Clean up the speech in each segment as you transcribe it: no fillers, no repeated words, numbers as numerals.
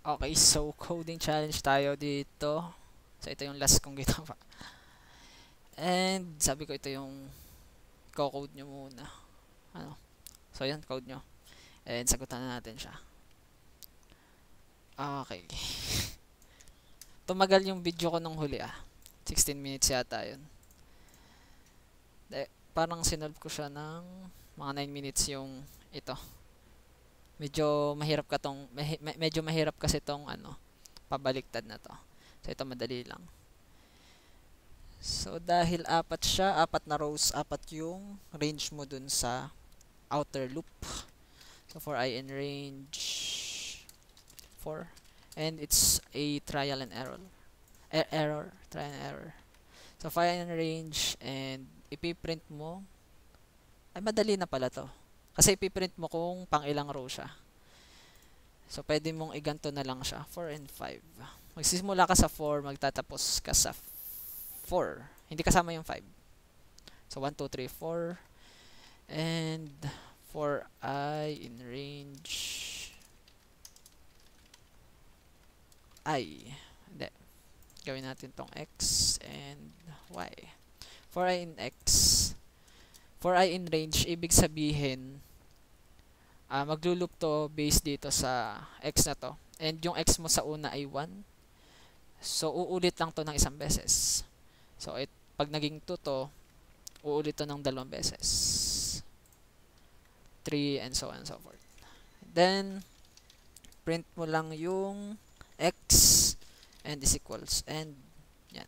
Okay, so coding challenge tayo dito. So ito yung last kong ginawa. And sabi ko ito yung co-code nyo muna. Ano? So yan, code nyo. And sagutan na natin siya. Okay. Tumagal yung video ko nung huli 16 minutes yata yun. Parang sinolve ko siya ng mga 9 minutes yung ito. Medyo mahirap ka tong medyo mahirap kasi tong pabaliktad na to. So ito madali lang. So dahil apat siya, apat na rows, apat yung range mo dun sa outer loop. So for I in range 4, and it's a trial and error. Trial and error. So for I in range, and ipiprint mo, ay madali na pala to. Kasi ipiprint mo kung pang ilang row siya. So pwede mong iganto na lang siya, 4 and 5. Magsisimula ka sa 4, magtatapos ka sa 4. Hindi kasama yung 5. So 1, 2, 3, 4. And for I in range I. Hindi. Gawin natin tong X and Y. For I in X. For I in range, ibig sabihin, magluloop to based dito sa X na to. And yung X mo sa una ay 1. So, uulit lang to ng isang beses. So, pag naging 2 to, uulit to ng dalawang beses. 3 and so on and so forth. Then, print mo lang yung X and is equals. And, yan.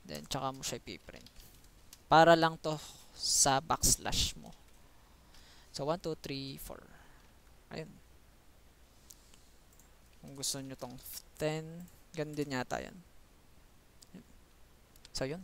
Then, tsaka mo siya ipiprint. Para lang to sa backslash mo. So, 1, 2, 3, 4. Ayun. Kung gusto nyo tong 10, ganun din yata yan. So, yun.